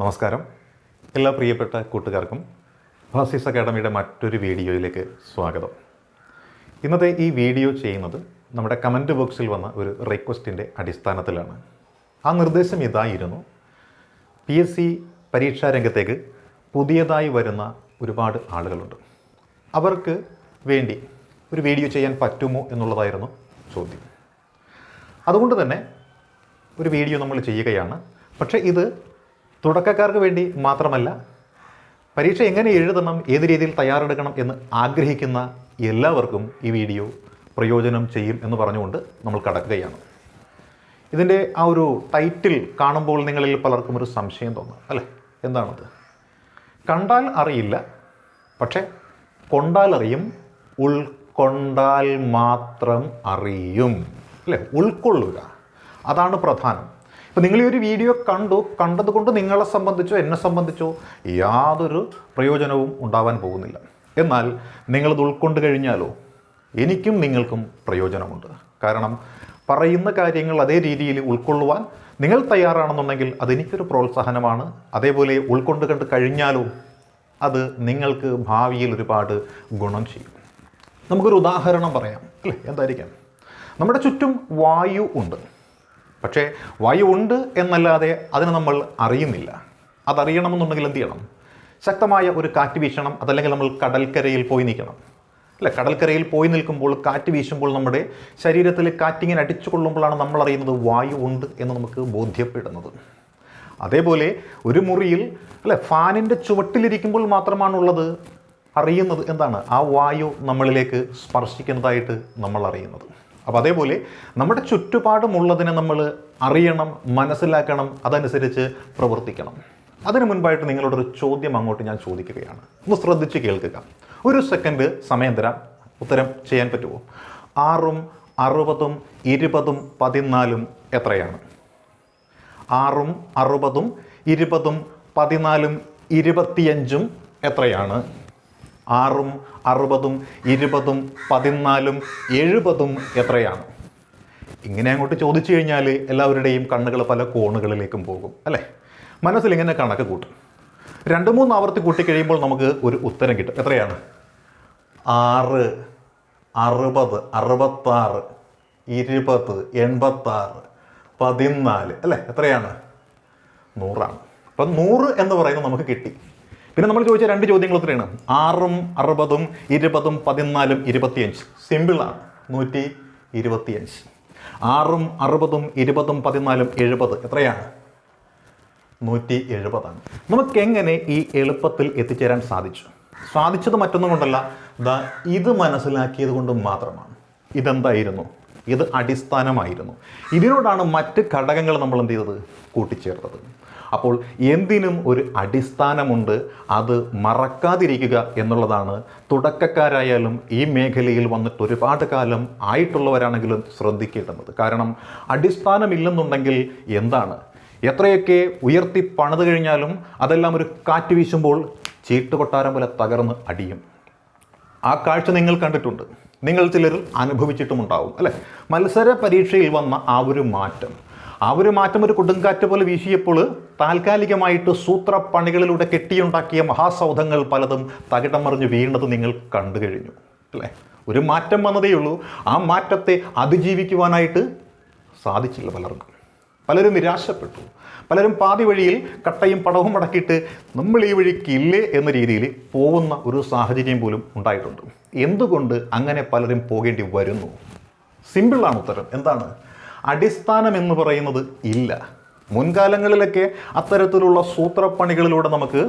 നമസ്കാരം. എല്ലാ പ്രിയപ്പെട്ട കൂട്ടുകാർക്കും ഭാസിസ് അക്കാഡമിയുടെ മറ്റൊരു വീഡിയോയിലേക്ക് സ്വാഗതം. ഇന്നത്തെ ഈ വീഡിയോ ചെയ്യുന്നത് നമ്മുടെ കമൻറ്റ് ബോക്സിൽ വന്ന ഒരു റിക്വസ്റ്റിൻ്റെ അടിസ്ഥാനത്തിലാണ്. ആ നിർദ്ദേശം ഇതായിരുന്നു: PSC പരീക്ഷാ രംഗത്തേക്ക് പുതിയതായി വരുന്ന ഒരുപാട് ആളുകളുണ്ട്. അവർക്ക് വേണ്ടി ഒരു വീഡിയോ ചെയ്യാൻ പറ്റുമോ എന്നുള്ളതായിരുന്നു ചോദ്യം. അതുകൊണ്ട് തന്നെ ഒരു വീഡിയോ നമ്മൾ ചെയ്യുകയാണ്. പക്ഷേ ഇത് തുടക്കക്കാർക്ക് വേണ്ടി മാത്രമല്ല, പരീക്ഷ എങ്ങനെ എഴുതണം, ഏത് രീതിയിൽ തയ്യാറെടുക്കണം എന്ന് ആഗ്രഹിക്കുന്ന എല്ലാവർക്കും ഈ വീഡിയോ പ്രയോജനം ചെയ്യും എന്ന് പറഞ്ഞുകൊണ്ട് നമ്മൾ കടക്കുകയാണ്. ഇതിൻ്റെ ആ ഒരു ടൈറ്റിൽ കാണുമ്പോൾ നിങ്ങളിൽ പലർക്കും ഒരു സംശയം തോന്നും, അല്ലേ? എന്താണത്? കണ്ടാൽ അറിയില്ല, പക്ഷേ കൊണ്ടാൽ അറിയും, ഉൾക്കൊണ്ടാൽ മാത്രം അറിയും, അല്ലേ? ഉൾക്കൊള്ളുക, അതാണ് പ്രധാനം. ഇപ്പം നിങ്ങൾ ഈ ഒരു വീഡിയോ കണ്ടതുകൊണ്ട് നിങ്ങളെ സംബന്ധിച്ചോ എന്നെ സംബന്ധിച്ചോ യാതൊരു പ്രയോജനവും ഉണ്ടാവാൻ പോകുന്നില്ല. എന്നാൽ നിങ്ങളത് ഉൾക്കൊണ്ട് കഴിഞ്ഞാലോ എനിക്കും നിങ്ങൾക്കും പ്രയോജനമുണ്ട്. കാരണം പറയുന്ന കാര്യങ്ങൾ അതേ രീതിയിൽ ഉൾക്കൊള്ളുവാൻ നിങ്ങൾ തയ്യാറാണെന്നുണ്ടെങ്കിൽ അതെനിക്കൊരു പ്രോത്സാഹനമാണ്. അതേപോലെ ഉൾക്കൊണ്ട് കണ്ട് കഴിഞ്ഞാലോ അത് നിങ്ങൾക്ക് ഭാവിയിൽ ഒരുപാട് ഗുണം ചെയ്യും. നമുക്കൊരു ഉദാഹരണം പറയാം, അല്ലേ? എന്തായിരിക്കാം? നമ്മുടെ ചുറ്റും വായു ഉണ്ട്. പക്ഷേ വായു ഉണ്ട് എന്നല്ലാതെ അതിനെ നമ്മൾ അറിയുന്നില്ല. അതറിയണമെന്നുണ്ടെങ്കിൽ എന്ത് ചെയ്യണം? ശക്തമായ ഒരു കാറ്റ് വീശണം. അതല്ലെങ്കിൽ നമ്മൾ കടൽക്കരയിൽ പോയി നിൽക്കണം, അല്ലേ? കടൽക്കരയിൽ പോയി നിൽക്കുമ്പോൾ കാറ്റ് വീശുമ്പോൾ നമ്മുടെ ശരീരത്തിൽ കാറ്റിങ്ങനെ അടിച്ചു കൊള്ളുമ്പോഴാണ് നമ്മൾ അറിയുന്നത് വായു ഉണ്ട് എന്ന് നമുക്ക് ബോധ്യപ്പെടുന്നത്. അതേപോലെ ഒരു മുറിയിൽ, അല്ലെ, ഫാനിൻ്റെ ചുവട്ടിലിരിക്കുമ്പോൾ മാത്രമാണുള്ളത് അറിയുന്നത് എന്താണ്? ആ വായു നമ്മളിലേക്ക് സ്പർശിക്കുന്നതായിട്ട് നമ്മൾ അറിയുന്നത്. അപ്പോൾ അതേപോലെ നമ്മുടെ ചുറ്റുപാടുമുള്ളതിനെ നമ്മൾ അറിയണം, മനസ്സിലാക്കണം, അതനുസരിച്ച് പ്രവർത്തിക്കണം. അതിനു മുൻപായിട്ട് നിങ്ങളോടൊരു ചോദ്യം അങ്ങോട്ട് ഞാൻ ചോദിക്കുകയാണ്. ഒന്ന് ശ്രദ്ധിച്ച് കേൾക്കുക. ഒരു സെക്കൻഡ് സമയം തരാം, ഉത്തരം ചെയ്യാൻ പറ്റുമോ? 6ഉം 60ഉം 20ഉം 14ഉം എത്രയാണ്? 6ഉം 60ഉം 20ഉം 14ഉം 25ഉം എത്രയാണ്? 6ഉം 60ഉം 20ഉം 14ഉം 70ഉം എത്രയാണ്? ഇങ്ങനെ അങ്ങോട്ട് ചോദിച്ചു കഴിഞ്ഞാൽ എല്ലാവരുടെയും കണ്ണുകൾ പല കോണുകളിലേക്കും പോകും, അല്ലേ? മനസ്സിലിങ്ങനെ കണക്ക് കൂട്ടും. 2-3 ആവർത്തി കൂട്ടിക്കഴിയുമ്പോൾ നമുക്ക് ഒരു ഉത്തരം കിട്ടും. എത്രയാണ്? 6, 60, 66, 20, 86, 14, അല്ലേ? എത്രയാണ്? 100ആണ്. അപ്പം 100 എന്ന് പറയുന്നത് നമുക്ക് കിട്ടി. പിന്നെ നമ്മൾ ചോദിച്ച 2 ചോദ്യങ്ങൾ എത്രയാണ്? 6ഉം 60ഉം 20ഉം 14ഉം 25. സിമ്പിളാണ്, 125. 6ഉം 60ഉം 20ഉം 14ഉം 70 എത്രയാണ്? 170ആണ്. നമുക്കെങ്ങനെ ഈ എളുപ്പത്തിൽ എത്തിച്ചേരാൻ സാധിച്ചത് മറ്റൊന്നും കൊണ്ടല്ല, ഇത് മനസ്സിലാക്കിയത് കൊണ്ട് മാത്രമാണ്. ഇതെന്തായിരുന്നു? ഇത് അടിസ്ഥാനമായിരുന്നു. ഇതിനോടാണ് മറ്റ് ഘടകങ്ങൾ നമ്മൾ എന്ത് ചെയ്തത്? കൂട്ടിച്ചേർത്തത്. അപ്പോൾ എന്തിനും ഒരു അടിസ്ഥാനമുണ്ട്, അത് മറക്കാതിരിക്കുക എന്നുള്ളതാണ് തുടക്കക്കാരായാലും ഈ മേഖലയിൽ വന്നിട്ട് ഒരുപാട് കാലം ആയിട്ടുള്ളവരാണെങ്കിലും ശ്രദ്ധിക്കേണ്ടുന്നത്. കാരണം അടിസ്ഥാനമില്ലെന്നുണ്ടെങ്കിൽ എന്താണ്? എത്രയൊക്കെ ഉയർത്തി പണിത് കഴിഞ്ഞാലും അതെല്ലാം ഒരു കാറ്റ് വീശുമ്പോൾ ചീട്ടുകൊട്ടാരം പോലെ തകർന്ന് അടിയും. ആ കാഴ്ച നിങ്ങൾ കണ്ടിട്ടുണ്ട്, നിങ്ങൾ ചിലർ അനുഭവിച്ചിട്ടുമുണ്ടാവും, അല്ലേ? മത്സര പരീക്ഷയിൽ വന്ന ആ ഒരു മാറ്റം ഒരു കൊടുങ്കാറ്റ് പോലെ വീശിയപ്പോൾ താൽക്കാലികമായിട്ട് സൂത്രപ്പണികളിലൂടെ കെട്ടിയുണ്ടാക്കിയ മഹാസൗധങ്ങൾ പലതും തകിടം മറിഞ്ഞ് വീണത് നിങ്ങൾ കണ്ടു കഴിഞ്ഞു, അല്ലേ? ഒരു മാറ്റം വന്നതേയുള്ളൂ. ആ മാറ്റത്തെ അതിജീവിക്കുവാനായിട്ട് സാധിച്ചില്ല പലർക്കും. പലരും നിരാശപ്പെട്ടു. പലരും പാതി വഴിയിൽ കട്ടയും പടവും അടക്കിയിട്ട് നമ്മൾ ഈ വഴിക്കില്ലേ എന്ന രീതിയിൽ പോകുന്ന ഒരു സാഹചര്യം പോലും ഉണ്ടായിട്ടുണ്ട്. എന്തുകൊണ്ട് അങ്ങനെ പലരും പോകേണ്ടി വരുന്നു? സിമ്പിളാണ് ഉത്തരം. എന്താണ്? അടിസ്ഥാനം എന്ന് പറയുന്നത് ഇല്ല. മുൻകാലങ്ങളിലൊക്കെ അത്തരത്തിലുള്ള സൂത്രപ്പണികളിലൂടെ നമുക്ക്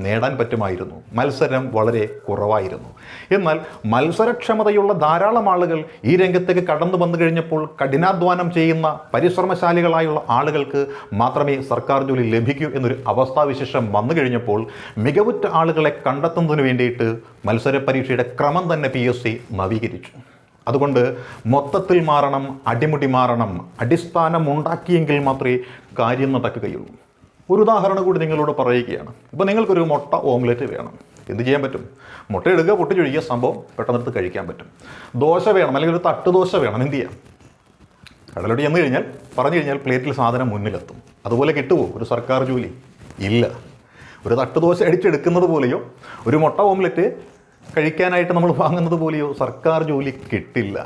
നേടാൻ പറ്റുമായിരുന്നു. മത്സരം വളരെ കുറവായിരുന്നു. എന്നാൽ മത്സരക്ഷമതയുള്ള ധാരാളം ആളുകൾ ഈ രംഗത്തേക്ക് കടന്നു വന്നു കഴിഞ്ഞപ്പോൾ കഠിനാധ്വാനം ചെയ്യുന്ന പരിശ്രമശാലികളായുള്ള ആളുകൾക്ക് മാത്രമേ സർക്കാർ ജോലി ലഭിക്കൂ എന്നൊരു അവസ്ഥാവിശേഷം വന്നു കഴിഞ്ഞപ്പോൾ മികവുറ്റ ആളുകളെ കണ്ടെത്തുന്നതിന് വേണ്ടിയിട്ട് മത്സര പരീക്ഷയുടെ ക്രമം തന്നെ PSC നവീകരിച്ചു. അതുകൊണ്ട് മൊത്തത്തിൽ മാറണം, അടിമുടി മാറണം. അടിസ്ഥാനം ഉണ്ടാക്കിയെങ്കിൽ മാത്രമേ കാര്യം നടക്കുകയുള്ളൂ. ഒരു ഉദാഹരണം കൂടി നിങ്ങളോട് പറയുകയാണ്. ഇപ്പോൾ നിങ്ങൾക്കൊരു മുട്ട ഓംലെറ്റ് വേണം. എന്ത് ചെയ്യാൻ പറ്റും? മുട്ട എടുക്കുക, പൊട്ടിച്ചൊഴിക്കുക, സംഭവം പെട്ടെന്നെടുത്ത് കഴിക്കാൻ പറ്റും. ദോശ വേണം, അല്ലെങ്കിൽ ഒരു തട്ട് ദോശ വേണം. എന്ത് ചെയ്യാം? കടലോട്ട് ചെന്ന് കഴിഞ്ഞാൽ പറഞ്ഞു കഴിഞ്ഞാൽ പ്ലേറ്റിൽ സാധനം മുന്നിലെത്തും. അതുപോലെ കിട്ടുമോ ഒരു സർക്കാർ ജോലി? ഇല്ല. ഒരു തട്ട് ദോശ അടിച്ചെടുക്കുന്നത് പോലെയോ ഒരു മുട്ട ഓംലെറ്റ് കഴിക്കാനായിട്ട് നമ്മൾ വാങ്ങുന്നത് പോലെയോ സർക്കാർ ജോലി കിട്ടില്ല.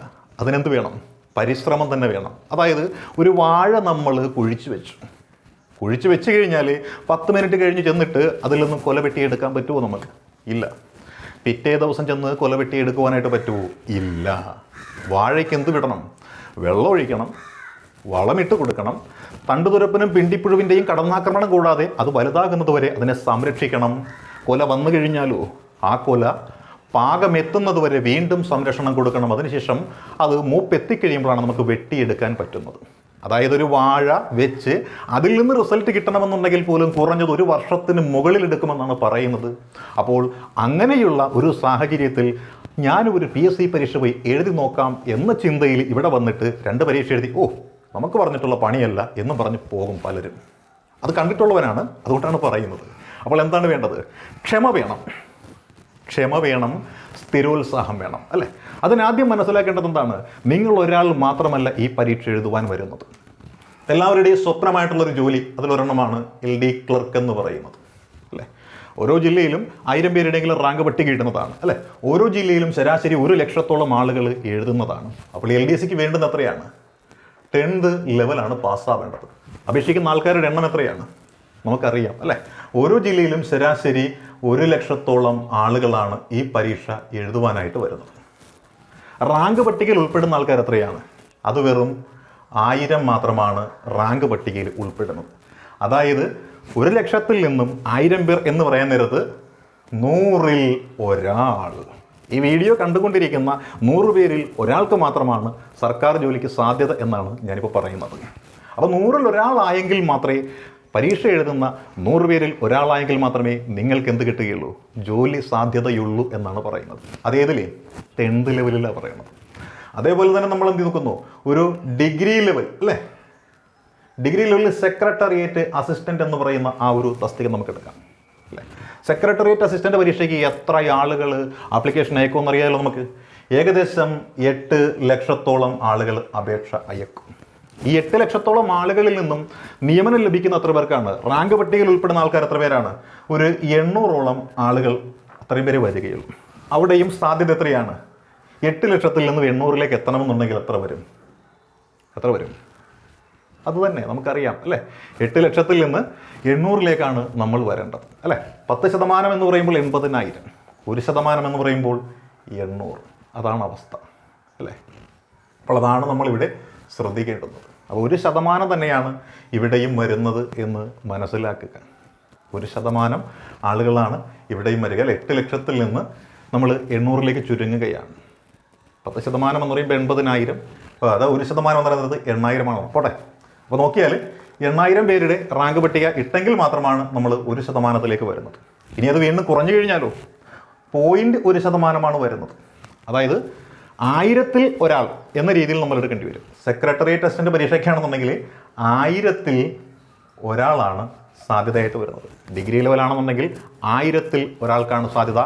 അതിനെന്ത് വേണം? പരിശ്രമം തന്നെ വേണം. അതായത് ഒരു വാഴ നമ്മൾ കുഴിച്ചു വെച്ച് കഴിഞ്ഞാൽ 10 മിനിറ്റ് കഴിഞ്ഞ് ചെന്നിട്ട് അതിൽ നിന്ന് കൊല വെട്ടിയെടുക്കാൻ പറ്റുമോ നമുക്ക്? ഇല്ല. പിറ്റേ ദിവസം ചെന്ന് കൊല വെട്ടിയെടുക്കുവാനായിട്ട് പറ്റുമോ? ഇല്ല. വാഴയ്ക്ക് എന്ത് വിടണം? വെള്ളം ഒഴിക്കണം, വളമിട്ട് കൊടുക്കണം, തണ്ടുതുരപ്പനും പിണ്ടിപ്പുഴുവിൻ്റെയും കടന്നാക്രമണം കൂടാതെ അത് വലുതാകുന്നത് വരെ അതിനെ സംരക്ഷിക്കണം. കൊല വന്നു കഴിഞ്ഞാലോ ആ കൊല പാകമെത്തുന്നത് വരെ വീണ്ടും സംരക്ഷണം കൊടുക്കണം. അതിനുശേഷം അത് മൂപ്പെത്തിക്കഴിയുമ്പോഴാണ് നമുക്ക് വെട്ടിയെടുക്കാൻ പറ്റുന്നത്. അതായത് ഒരു വാഴ വെച്ച് അതിൽ നിന്ന് റിസൾട്ട് കിട്ടണമെന്നുണ്ടെങ്കിൽ പോലും കുറഞ്ഞത് 1 വർഷത്തിന് മുകളിൽ എടുക്കുമെന്നാണ് പറയുന്നത്. അപ്പോൾ അങ്ങനെയുള്ള ഒരു സാഹചര്യത്തിൽ ഞാനൊരു PSC പരീക്ഷ പോയി എഴുതി നോക്കാം എന്ന ചിന്തയിൽ ഇവിടെ വന്നിട്ട് 2 പരീക്ഷ എഴുതി നമുക്ക് പറഞ്ഞിട്ടുള്ള പണിയല്ല എന്നും പറഞ്ഞ് പോകും പലരും. അത് കണ്ടിട്ടുള്ളവനാണ്, അതുകൊണ്ടാണ് പറയുന്നത്. അപ്പോൾ എന്താണ് വേണ്ടത്? ക്ഷമ വേണം, സ്ഥിരോത്സാഹം വേണം, അല്ലേ? അതിനാദ്യം മനസ്സിലാക്കേണ്ടത് എന്താണ്? നിങ്ങൾ ഒരാൾ മാത്രമല്ല ഈ പരീക്ഷ എഴുതുവാൻ വരുന്നത്. എല്ലാവരുടെയും സ്വപ്നമായിട്ടുള്ളൊരു ജോലി അതിലൊരെണ്ണമാണ് LD ക്ലർക്ക് എന്ന് പറയുന്നത്, അല്ലേ? ഓരോ ജില്ലയിലും 1000 പേരുടെയെങ്കിലും റാങ്ക് പട്ടിക കിട്ടുന്നതാണ്, അല്ലേ? ഓരോ ജില്ലയിലും ശരാശരി 1 ലക്ഷത്തോളം ആളുകൾ എഴുതുന്നതാണ്. അപ്പോൾ LDCക്ക് വേണ്ടുന്ന എത്രയാണ്? 10th ലെവലാണ് പാസ്സാവേണ്ടത്. അപേക്ഷിക്കുന്ന ആൾക്കാരുടെ എണ്ണം എത്രയാണ്? നമുക്കറിയാം, അല്ലേ? ഓരോ ജില്ലയിലും ശരാശരി 1 ലക്ഷത്തോളം ആളുകളാണ് ഈ പരീക്ഷ എഴുതുവാനായിട്ട് വരുന്നത്. റാങ്ക് പട്ടികയിൽ ഉൾപ്പെടുന്ന ആൾക്കാർ എത്രയാണ്? അത് വെറും 1000 മാത്രമാണ് റാങ്ക് പട്ടികയിൽ ഉൾപ്പെടുന്നത്. അതായത് 1 ലക്ഷത്തിൽ നിന്നും 1000 പേർ എന്ന് പറയാൻ നേരത്ത് 100ൽ ഒരാൾ, ഈ വീഡിയോ കണ്ടുകൊണ്ടിരിക്കുന്ന 100 പേരിൽ ഒരാൾക്ക് മാത്രമാണ് സർക്കാർ ജോലിക്ക് സാധ്യത എന്നാണ് ഞാനിപ്പോൾ പറയുന്നത്. അപ്പോൾ 100ൽ ഒരാളായെങ്കിൽ മാത്രമേ, പരീക്ഷ എഴുതുന്ന 100 പേരിൽ ഒരാളായെങ്കിൽ മാത്രമേ നിങ്ങൾക്ക് എന്ത് കിട്ടുകയുള്ളൂ? ജോലി സാധ്യതയുള്ളൂ എന്നാണ് പറയുന്നത്. അതേതിലേ? 10th ലെവലിലാണ് പറയുന്നത്. അതേപോലെ തന്നെ നമ്മൾ എന്ത് നോക്കുന്നു? ഒരു ഡിഗ്രി ലെവൽ, അല്ലേ? ഡിഗ്രി ലെവലിൽ സെക്രട്ടേറിയറ്റ് അസിസ്റ്റൻ്റ് എന്ന് പറയുന്ന ആ ഒരു തസ്തിക നമുക്ക് എടുക്കാം, അല്ലേ? സെക്രട്ടേറിയറ്റ് അസിസ്റ്റൻ്റ് പരീക്ഷയ്ക്ക് എത്ര ആളുകൾ ആപ്ലിക്കേഷൻ അയക്കുമെന്ന് അറിയാമല്ലോ നമുക്ക്. ഏകദേശം 8 ലക്ഷത്തോളം ആളുകൾ അപേക്ഷ അയക്കും. ഈ 8 ലക്ഷത്തോളം ആളുകളിൽ നിന്നും നിയമനം ലഭിക്കുന്ന എത്ര പേർക്കാണ്? റാങ്ക് പട്ടികയിൽ ഉൾപ്പെടുന്ന ആൾക്കാർ എത്ര പേരാണ്? ഒരു 800ഓളം ആളുകൾ, അത്രയും പേര് വരികയുള്ളൂ. അവിടെയും സാധ്യത എത്രയാണ്? 8 ലക്ഷത്തിൽ നിന്ന് 800ലേക്ക് എത്തണമെന്നുണ്ടെങ്കിൽ എത്ര വരും? അത് തന്നെ നമുക്കറിയാം, അല്ലേ? 8 ലക്ഷത്തിൽ നിന്ന് 800ലേക്കാണ് നമ്മൾ വരേണ്ടത്, അല്ലേ? 10% എന്ന് പറയുമ്പോൾ 80,000, 1% എന്ന് പറയുമ്പോൾ 800. അതാണ് അവസ്ഥ, അല്ലേ? അപ്പോൾ അതാണ് നമ്മളിവിടെ ശ്രദ്ധിക്കേണ്ടത്. അപ്പോൾ 1% തന്നെയാണ് ഇവിടെയും വരുന്നത് എന്ന് മനസ്സിലാക്കുക. 1% ആളുകളാണ് ഇവിടെയും വരിക. 8 ലക്ഷത്തിൽ നിന്ന് നമ്മൾ 800ലേക്ക് ചുരുങ്ങുകയാണ്. 10% എന്ന് പറയുമ്പോൾ 80,000. അപ്പോൾ അത് 1% എന്ന് പറയുന്നത് 8,000 പോട്ടെ. അപ്പോൾ നോക്കിയാൽ 8,000 പേരുടെ റാങ്ക് പട്ടിക ഇട്ടെങ്കിൽ മാത്രമാണ് നമ്മൾ 1%ത്തിലേക്ക് വരുന്നത്. ഇനി അത് വീണ്ടും കുറഞ്ഞു കഴിഞ്ഞാലോ 0.1% വരുന്നത്. അതായത് 1000ൽ ഒരാൾ എന്ന രീതിയിൽ നമ്മൾ എടുക്കേണ്ടി വരും. സെക്രട്ടേറിയറ്റ് അസിസ്റ്റൻ്റ് പരീക്ഷയ്ക്കാണെന്നുണ്ടെങ്കിൽ 1000ൽ ഒരാളാണ് സാധ്യതയായിട്ട് വരുന്നത്. ഡിഗ്രി ലെവലാണെന്നുണ്ടെങ്കിൽ 1000ൽ ഒരാൾക്കാണ് സാധ്യത.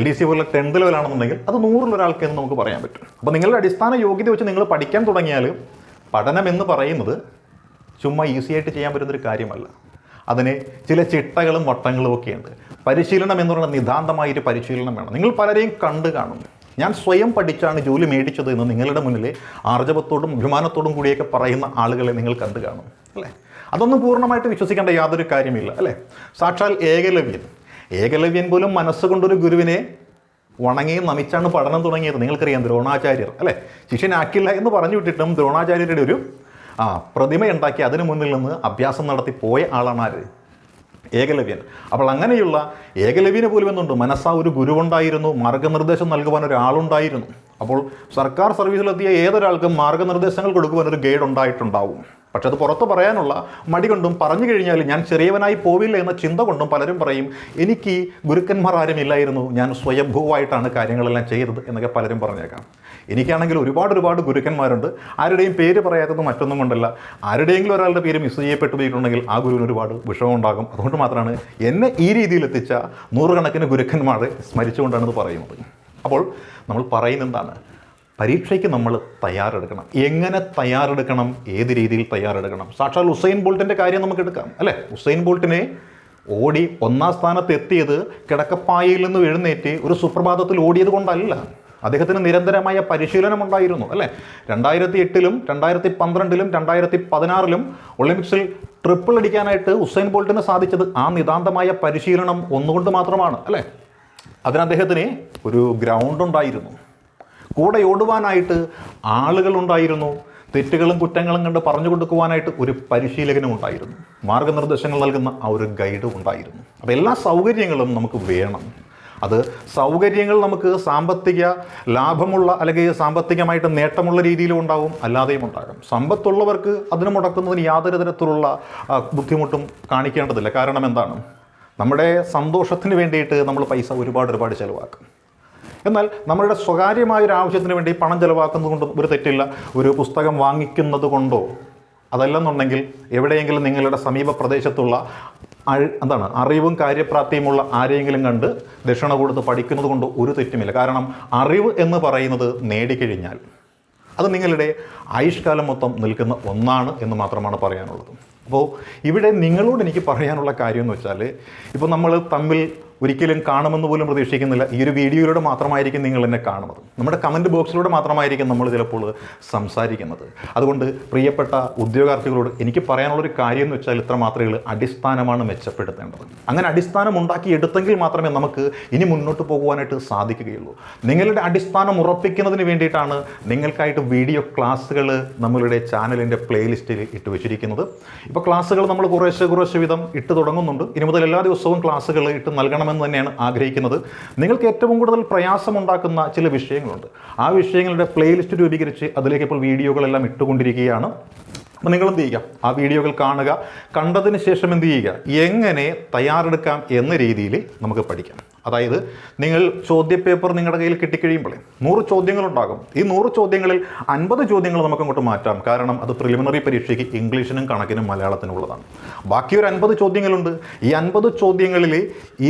LDC പോലെ 10th ലെവലാണെന്നുണ്ടെങ്കിൽ അത് 100ൽ ഒരാൾക്ക് എന്ന് നമുക്ക് പറയാൻ പറ്റും. അപ്പോൾ നിങ്ങളുടെ അടിസ്ഥാന യോഗ്യത വെച്ച് നിങ്ങൾ പഠിക്കാൻ തുടങ്ങിയാൽ പഠനം എന്ന് പറയുന്നത് ചുമ്മാ ഈസി ആയിട്ട് ചെയ്യാൻ പറ്റുന്നൊരു കാര്യമല്ല. അതിന് ചില ചിട്ടകളും വട്ടങ്ങളും ഒക്കെയുണ്ട്. പരിശീലനം എന്ന് പറയുന്നത് നിതാന്തമായൊരു പരിശീലനം വേണം. നിങ്ങൾ പലരെയും കണ്ടു കാണും. ഞാൻ സ്വയം പഠിച്ചാണ് ജോലി മേടിച്ചത് എന്ന് നിങ്ങളുടെ മുന്നിൽ ആർജവത്തോടും അഭിമാനത്തോടും കൂടിയൊക്കെ പറയുന്ന ആളുകളെ നിങ്ങൾ കണ്ടു കാണും, അല്ലേ? അതൊന്നും പൂർണ്ണമായിട്ട് വിശ്വസിക്കേണ്ട യാതൊരു കാര്യമില്ല, അല്ലേ? സാക്ഷാൽ ഏകലവ്യൻ പോലും മനസ്സുകൊണ്ടൊരു ഗുരുവിനെ വണങ്ങിയും നമിച്ചാണ് പഠനം തുടങ്ങിയത്. നിങ്ങൾക്കറിയാം, ദ്രോണാചാര്യർ, അല്ലേ? ശിഷ്യനാക്കില്ല എന്ന് പറഞ്ഞു വിട്ടിട്ടും ദ്രോണാചാര്യരുടെ ഒരു പ്രതിമയുണ്ടാക്കി അതിന് മുന്നിൽ നിന്ന് അഭ്യാസം നടത്തി പോയ ആളാണ് ആര്? ഏകലവ്യൻ. അപ്പോൾ അങ്ങനെയുള്ള ഏകലവ്യന് പോലും എന്നുണ്ട് മനസ്സാ ഒരു ഗുരുവുണ്ടായിരുന്നു, മാർഗ്ഗനിർദ്ദേശം നൽകുവാൻ ഒരാളുണ്ടായിരുന്നു. അപ്പോൾ സർക്കാർ സർവീസിലെത്തിയ ഏതൊരാൾക്കും മാർഗ്ഗനിർദ്ദേശങ്ങൾ കൊടുക്കുവാൻ ഒരു ഗൈഡ് ഉണ്ടായിട്ടുണ്ടാവും. പക്ഷെ അത് പുറത്ത് പറയാനുള്ള മടി കൊണ്ടും പറഞ്ഞു കഴിഞ്ഞാൽ ഞാൻ ചെറിയവനായി പോവില്ല എന്ന ചിന്ത കൊണ്ടും പലരും പറയും എനിക്ക് ഗുരുക്കന്മാർ ആരും ഇല്ലായിരുന്നു, ഞാൻ സ്വയംഭൂവായിട്ടാണ് കാര്യങ്ങളെല്ലാം ചെയ്തത് എന്നൊക്കെ പലരും പറഞ്ഞേക്കാം. എനിക്കാണെങ്കിൽ ഒരുപാട് ഗുരുക്കന്മാരുണ്ട്. ആരുടെയും പേര് പറയാത്തത് മറ്റൊന്നും കൊണ്ടല്ല, ആരുടെയെങ്കിലും ഒരാളുടെ പേര് മിസ് ചെയ്യപ്പെട്ടു പോയിട്ടുണ്ടെങ്കിൽ ആ ഗുരുവിന് ഒരുപാട് വിഷമം ഉണ്ടാകും. അതുകൊണ്ട് മാത്രമാണ് എന്നെ ഈ രീതിയിൽ എത്തിച്ച 100 കണക്കിന് ഗുരുക്കന്മാരെ സ്മരിച്ചുകൊണ്ടാണ് ഇത് പറയുന്നത്. അപ്പോൾ നമ്മൾ പറയുന്നത് എന്താണ്? പരീക്ഷയ്ക്ക് നമ്മൾ തയ്യാറെടുക്കണം. എങ്ങനെ തയ്യാറെടുക്കണം, ഏത് രീതിയിൽ തയ്യാറെടുക്കണം? സാക്ഷാൽ ഉസൈൻ ബോൾട്ടിൻ്റെ കാര്യം നമുക്ക് എടുക്കാം അല്ലേ. ഉസൈൻ ബോൾട്ടിനെ ഓടി 1ാം സ്ഥാനത്ത് എത്തിയത് കിടക്കപ്പായയിൽ നിന്ന് എഴുന്നേറ്റ് ഒരു സുപ്രഭാതത്തിൽ ഓടിയത് കൊണ്ടല്ല. അദ്ദേഹത്തിന് നിരന്തരമായ പരിശീലനം ഉണ്ടായിരുന്നു അല്ലേ. 2008-ലും 2012-ലും 2016-ലും ഒളിമ്പിക്സിൽ ട്രിപ്പിൾ അടിക്കാനായിട്ട് ഉസൈൻ ബോൾട്ടിന് സാധിച്ചത് ആ നിതാന്തമായ പരിശീലനം ഒന്നുകൊണ്ട് മാത്രമാണ് അല്ലേ. അതിന് അദ്ദേഹത്തിന് ഒരു ഗ്രൗണ്ട് ഉണ്ടായിരുന്നു, കൂടെ ഓടുവാനായിട്ട് ആളുകളുണ്ടായിരുന്നു, തെറ്റുകളും കുറ്റങ്ങളും കണ്ട് പറഞ്ഞു കൊടുക്കുവാനായിട്ട് ഒരു പരിശീലകനും ഉണ്ടായിരുന്നു, മാർഗനിർദ്ദേശങ്ങൾ നൽകുന്ന ആ ഒരു ഗൈഡും ഉണ്ടായിരുന്നു. അപ്പോൾ എല്ലാ സൗകര്യങ്ങളും നമുക്ക് വേണം. അത് സൗകര്യങ്ങൾ നമുക്ക് സാമ്പത്തിക ലാഭമുള്ള അല്ലെങ്കിൽ സാമ്പത്തികമായിട്ട് നേട്ടമുള്ള രീതിയിലും ഉണ്ടാകും, അല്ലാതെയും ഉണ്ടാകും. സമ്പത്തുള്ളവർക്ക് അതിന് മുടക്കുന്നതിന് യാതൊരു തരത്തിലുള്ള ബുദ്ധിമുട്ടും കാണിക്കേണ്ടതില്ല. കാരണം എന്താണ്, നമ്മുടെ സന്തോഷത്തിന് വേണ്ടിയിട്ട് നമ്മൾ പൈസ ഒരുപാട് ചിലവാക്കും. എന്നാൽ നമ്മളുടെ സ്വകാര്യമായൊരു ആവശ്യത്തിന് വേണ്ടി പണം ചിലവാക്കുന്നത് കൊണ്ട് ഒരു തെറ്റില്ല. ഒരു പുസ്തകം വാങ്ങിക്കുന്നത് കൊണ്ടോ അതല്ലെന്നുണ്ടെങ്കിൽ എവിടെയെങ്കിലും നിങ്ങളുടെ സമീപ പ്രദേശത്തുള്ള അറിവും കാര്യപ്രാപ്തിയുമുള്ള ആരെയെങ്കിലും കണ്ട് ദക്ഷിണ കൊടുത്ത് പഠിക്കുന്നത് കൊണ്ടോ ഒരു തെറ്റുമില്ല. കാരണം അറിവ് എന്ന് പറയുന്നത് നേടിക്കഴിഞ്ഞാൽ അത് നിങ്ങളുടെ ആയുഷ്കാലം മൊത്തം നിൽക്കുന്ന ഒന്നാണ് എന്ന് മാത്രമാണ് പറയാനുള്ളത്. അപ്പോൾ ഇവിടെ നിങ്ങളോട് എനിക്ക് പറയാനുള്ള കാര്യം എന്ന് വെച്ചാൽ, ഇപ്പോൾ നമ്മൾ തമ്മിൽ ഒരിക്കലും കാണുമെന്ന് പോലും പ്രതീക്ഷിക്കുന്നില്ല. ഈ ഒരു വീഡിയോയിലൂടെ മാത്രമായിരിക്കും നിങ്ങൾ എന്നെ കാണുന്നത്, നമ്മുടെ കമൻറ്റ് ബോക്സിലൂടെ മാത്രമായിരിക്കും നമ്മൾ ചിലപ്പോൾ സംസാരിക്കുന്നത്. അതുകൊണ്ട് പ്രിയപ്പെട്ട ഉദ്യോഗാർത്ഥികളോട് എനിക്ക് പറയാനുള്ളൊരു കാര്യം എന്ന് വെച്ചാൽ ഇത്ര മാത്രമേ അടിസ്ഥാനമാണ് മെച്ചപ്പെടുത്തേണ്ടത്. അങ്ങനെ അടിസ്ഥാനം ഉണ്ടാക്കി എടുത്തെങ്കിൽ മാത്രമേ നമുക്ക് ഇനി മുന്നോട്ട് പോകുവാനായിട്ട് സാധിക്കുകയുള്ളൂ. നിങ്ങളുടെ അടിസ്ഥാനം ഉറപ്പിക്കുന്നതിന് വേണ്ടിയിട്ടാണ് നിങ്ങൾക്കായിട്ട് വീഡിയോ ക്ലാസ്സുകൾ നമ്മളുടെ ചാനലിൻ്റെ പ്ലേലിസ്റ്റിൽ ഇട്ട് വെച്ചിരിക്കുന്നത്. ഇപ്പോൾ ക്ലാസ്സുകൾ നമ്മൾ കുറേശ്ശെ വിധം ഇട്ട് തുടങ്ങുന്നുണ്ട്. ഇനി മുതൽ എല്ലാ ദിവസവും ക്ലാസ്സുകൾ ഇട്ട് നൽകണമെന്ന് തന്നെയാണ് ആഗ്രഹിക്കുന്നത്. നിങ്ങൾക്ക് ഏറ്റവും കൂടുതൽ പ്രയാസമുണ്ടാക്കുന്ന ചില വിഷയങ്ങളുണ്ട്. ആ വിഷയങ്ങളുടെ പ്ലേലിസ്റ്റ് രൂപീകരിച്ച് അതിലേക്ക് ഇപ്പോൾ വീഡിയോകളെല്ലാം ഇട്ടുകൊണ്ടിരിക്കുകയാണ്. അപ്പോൾ നിങ്ങൾ എന്ത് ചെയ്യുക, ആ വീഡിയോകൾ കാണുക. കണ്ടതിന് ശേഷം എന്ത് ചെയ്യുക, എങ്ങനെ തയ്യാറെടുക്കാം എന്ന രീതിയിൽ നമുക്ക് പഠിക്കാം. അതായത് നിങ്ങൾ ചോദ്യപേപ്പർ നിങ്ങളുടെ കയ്യിൽ കിട്ടിക്കഴിയുമ്പോൾ 100 ചോദ്യങ്ങളുണ്ടാകും. ഈ 100 ചോദ്യങ്ങളിൽ 50 ചോദ്യങ്ങൾ നമുക്ക് അങ്ങോട്ട് മാറ്റാം. കാരണം അത് പ്രിലിമിനറി പരീക്ഷയ്ക്ക് ഇംഗ്ലീഷിനും കണക്കിനും മലയാളത്തിനും ഉള്ളതാണ്. ബാക്കി ഒരു 50 ചോദ്യങ്ങളുണ്ട്. ഈ 50 ചോദ്യങ്ങളിൽ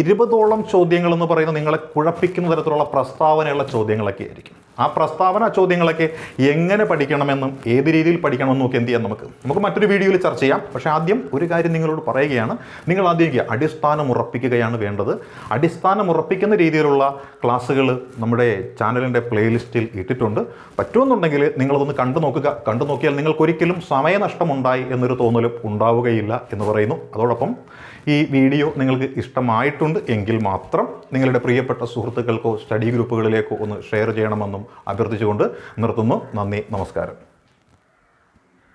20ഓളം ചോദ്യങ്ങൾ എന്ന് പറയുന്നത് നിങ്ങളെ കുഴപ്പിക്കുന്ന തരത്തിലുള്ള പ്രസ്താവനയുള്ള ചോദ്യങ്ങളൊക്കെ ആയിരിക്കും. ആ പ്രസ്താവന ചോദ്യങ്ങളൊക്കെ എങ്ങനെ പഠിക്കണമെന്നും ഏത് രീതിയിൽ പഠിക്കണമെന്നും ഒക്കെ എന്ത് ചെയ്യാം നമുക്ക് മറ്റൊരു വീഡിയോയിൽ ചർച്ച ചെയ്യാം. പക്ഷേ ആദ്യം ഒരു കാര്യം നിങ്ങളോട് പറയുകയാണ്, നിങ്ങൾ ആദ്യം അടിസ്ഥാനം ഉറപ്പിക്കുകയാണ് വേണ്ടത്. അടിസ്ഥാനം ഉറപ്പിക്കുന്ന രീതിയിലുള്ള ക്ലാസ്സുകൾ നമ്മുടെ ചാനലിൻ്റെ പ്ലേലിസ്റ്റിൽ ഇട്ടിട്ടുണ്ട്. പറ്റുമെന്നുണ്ടെങ്കിൽ നിങ്ങളതൊന്ന് കണ്ടു നോക്കിയാൽ നിങ്ങൾക്കൊരിക്കലും സമയനഷ്ടം ഉണ്ടായി എന്നൊരു തോന്നലും ഉണ്ടാവുകയില്ല എന്ന് പറയുന്നു. അതോടൊപ്പം ഈ വീഡിയോ നിങ്ങൾക്ക് ഇഷ്ടമായിട്ടുണ്ട് എങ്കിൽ മാത്രം നിങ്ങളുടെ പ്രിയപ്പെട്ട സുഹൃത്തുക്കൾക്കോ സ്റ്റഡി ഗ്രൂപ്പുകളിലേക്കോ ഒന്ന് ഷെയർ ചെയ്യണമെന്നും അഭ്യർത്ഥിച്ചുകൊണ്ട് നിർത്തുന്നു. നന്ദി, നമസ്കാരം.